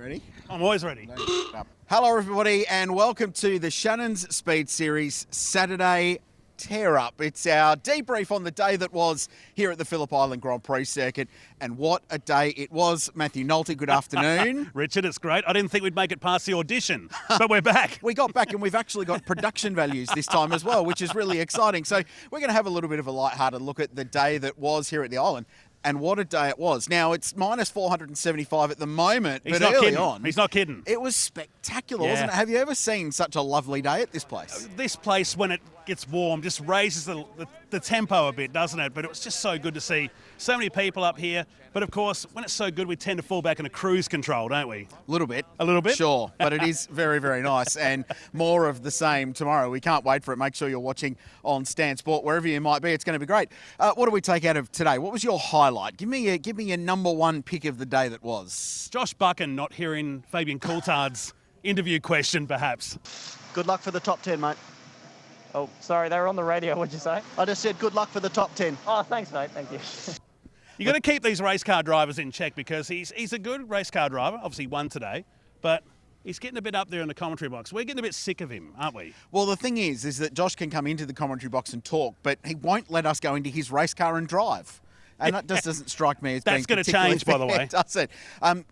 Ready? I'm always ready. Hello, everybody, and welcome to the Shannon's Speed Series Saturday Tear Up. It's our debrief on the day that was here at the Phillip Island Grand Prix circuit, and what a day it was. Matthew Naults, good afternoon. Richard, it's great. I didn't think we'd make it past the audition, but we're back. We got back, and we've actually got production values this time as well, which is really exciting. So we're going to have a little bit of a lighthearted look at the day that was here at the island. And what a day it was. Now, it's minus 475 at the moment, but early on... He's not kidding. It was spectacular, wasn't it? Have you ever seen such a lovely day at this place? This place, when it gets warm, just raises the tempo a bit, doesn't it? But it was just so good to see so many people up here. But, of course, when it's so good, we tend to fall back into cruise control, don't we? A little bit. A little bit? Sure, but it is very, very nice, and more of the same tomorrow. We can't wait for it. Make sure you're watching on Stan Sport, wherever you might be. It's going to be great. What do we take out of today? What was your highlight? Give me your number one pick of the day that was. Josh Buchan not hearing Fabian Coulthard's interview question, perhaps. Good luck for the top 10, mate. Oh, sorry, they were on the radio. What'd you say? I just said good luck for the top 10. Oh, thanks, mate. Thank you. You've got to keep these race car drivers in check because he's a good race car driver. Obviously, he won today, but he's getting a bit up there in the commentary box. We're getting a bit sick of him, aren't we? Well, the thing is that Josh can come into the commentary box and talk, but he won't let us go into his race car and drive. And that just doesn't strike me as being particularly fair. That's going to change, by the way. Does it?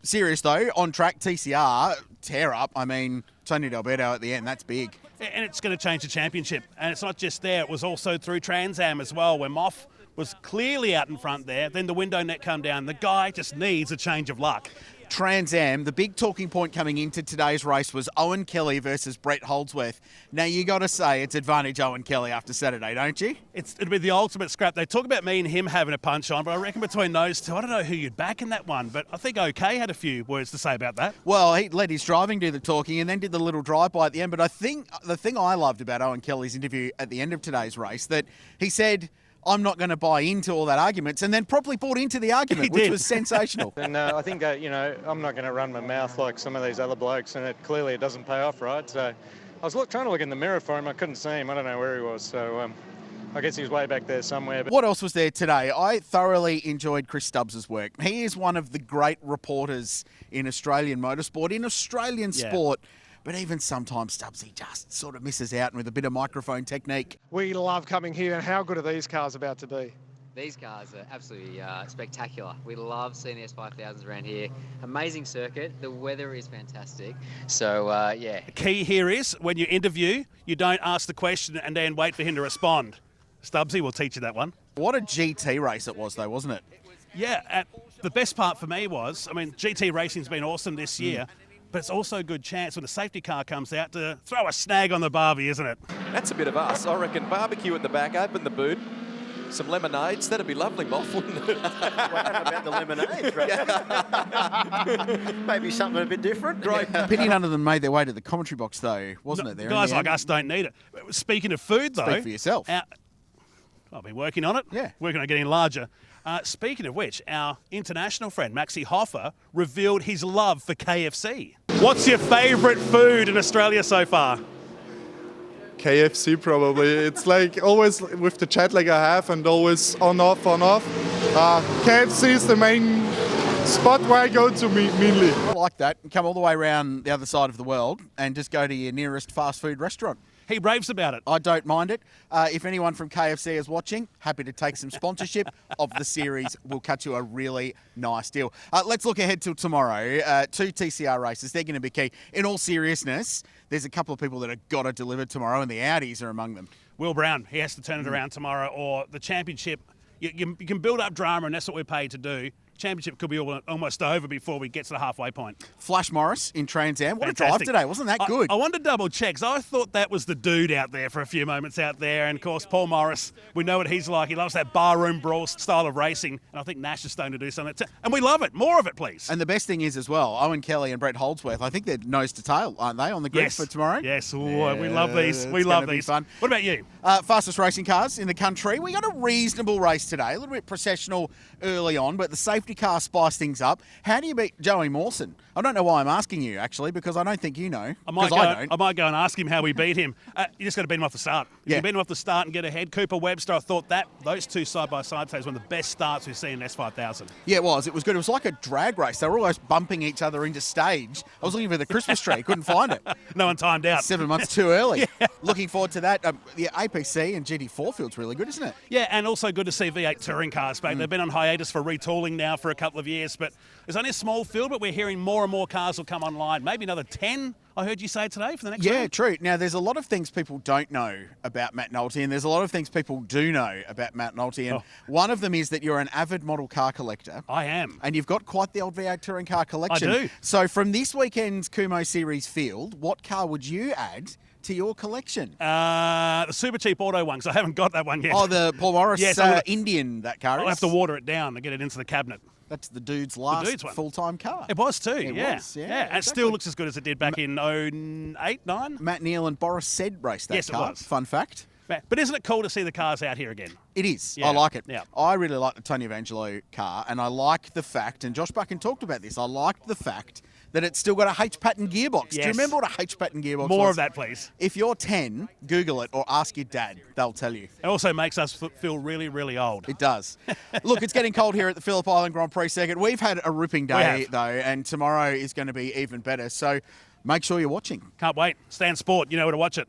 Serious, though, on track, TCR, tear up. I mean, Tony D'Alberto at the end, that's big. And it's going to change the championship. And it's not just there. It was also through Trans Am as well, where Moff was clearly out in front there. Then the window net come down. The guy just needs a change of luck. Trans Am, the big talking point coming into today's race was Owen Kelly versus Brett Holdsworth. Now, you got to say it's advantage Owen Kelly after Saturday, don't you? It'll be the ultimate scrap. They talk about me and him having a punch on, but I reckon between those two, I don't know who you'd back in that one, but I think OK had a few words to say about that. Well, he let his driving do the talking and then did the little drive-by at the end, but I think the thing I loved about Owen Kelly's interview at the end of today's race, that he said, I'm not going to buy into all that arguments, and then properly bought into the argument, which was sensational. And I think, I'm not going to run my mouth like some of these other blokes, and clearly it doesn't pay off, right? So I was trying to look in the mirror for him. I couldn't see him. I don't know where he was. So I guess he's way back there somewhere. But what else was there today? I thoroughly enjoyed Chris Stubbs' work. He is one of the great reporters in Australian motorsport, in Australian sport. But even sometimes, Stubbs, he just sort of misses out with a bit of microphone technique. We love coming here, and how good are these cars about to be? These cars are absolutely spectacular. We love seeing the S5000s around here. Amazing circuit. The weather is fantastic. So, yeah. The key here is when you interview, you don't ask the question and then wait for him to respond. Stubbsy will teach you that one. What a GT race it was, though, wasn't it? Yeah. The best part for me was, GT racing's been awesome this year. But it's also a good chance when the safety car comes out to throw a snag on the barbie, isn't it? That's a bit of us. I reckon barbecue at the back, open the boot, some lemonades. That'd be lovely, Moff, wouldn't it? What about the lemonades, right? Maybe something a bit different. Great. Pity none of them made their way to the commentary box, though, wasn't it? There, guys like us don't need it. Speaking of food, though... Speak for yourself. I've been working on it. Yeah. Working on getting larger. Speaking of which, our international friend, Maxi Hoffer, revealed his love for KFC. What's your favourite food in Australia so far? KFC probably. It's like always with the jet lag I have and always on off. KFC is the main spot where I go to mainly. I like that. Come all the way around the other side of the world and just go to your nearest fast food restaurant. He raves about it. I don't mind it. If anyone from KFC is watching, happy to take some sponsorship of the series. We'll cut you a really nice deal. Let's look ahead to tomorrow. 2 TCR races. They're going to be key. In all seriousness, there's a couple of people that have got to deliver tomorrow, and the Audis are among them. Will Brown, he has to turn it around tomorrow, or the championship. You can build up drama, and that's what we're paid to do. Championship could be almost over before we get to the halfway point. Flash Morris in Trans Am. What Fantastic. a drive today. Wasn't that good? I wanted to double check, because I thought that was the dude out there for a few moments out there. And, of course, Paul Morris, we know what he's like. He loves that barroom brawl style of racing. And I think Nash is starting to do something. And we love it. More of it, please. And the best thing is as well, Owen Kelly and Brett Holdsworth, I think they're nose to tail, aren't they, on the grid for tomorrow? Yes. Ooh, we love these. We love these. Fun. What about you? Fastest racing cars in the country. We got a reasonable race today. A little bit processional early on, but the safety safety car spice things up. How do you beat Joey Mawson? I don't know why I'm asking you, actually, because I don't think you know. I might don't. go and ask him how we beat him. You just got to beat him off the start. If you beat him off the start and get ahead. Cooper Webster, I thought those two side by side was one of the best starts we've seen in S5000. Yeah, it was. It was good. It was like a drag race. They were almost bumping each other into stage. I was looking for the Christmas tree, couldn't find it. No one timed out. 7 months too early. Looking forward to that. The APC and GT4 field's really good, isn't it? Yeah, and also good to see V8 touring cars back. They've been on hiatus for retooling now for a couple of years, but there's only a small field, but we're hearing more and more cars will come online. Maybe another 10, I heard you say today, for the next Yeah, round. true. Now, there's a lot of things people don't know about Matt Naults, and there's a lot of things people do know about Matt Naults, and one of them is that you're an avid model car collector. I am. And you've got quite the old V8 touring car collection. I do. So from this weekend's Kumo Series field, what car would you add to your collection? The super cheap auto one, because I haven't got that one yet. Oh, the Paul Morris Yes, Indian, that car is? I'll have to water it down and get it into the cabinet. That's the dude's last one. full-time car. It was too, It yeah. was, yeah, And it exactly. still looks as good as it did back in 08, 9. Matt Neal and Boris Said raced that Yes, it car. was. Fun fact. But isn't it cool to see the cars out here again? It is. Yeah, I like it. yeah. I really like the Tony Evangelo car, and I like the fact, and Josh Buchan talked about this, I liked the fact that it's still got a H-pattern gearbox. Do you Yes. remember what a H-pattern gearbox was? More of that, please. If you're 10, Google it or ask your dad. They'll tell you. It also makes us feel really, really old. It does. Look, it's getting cold here at the Phillip Island Grand Prix circuit. We've had a ripping day, though, and tomorrow is going to be even better. So make sure you're watching. Can't wait. Stan Sport, you know where to watch it.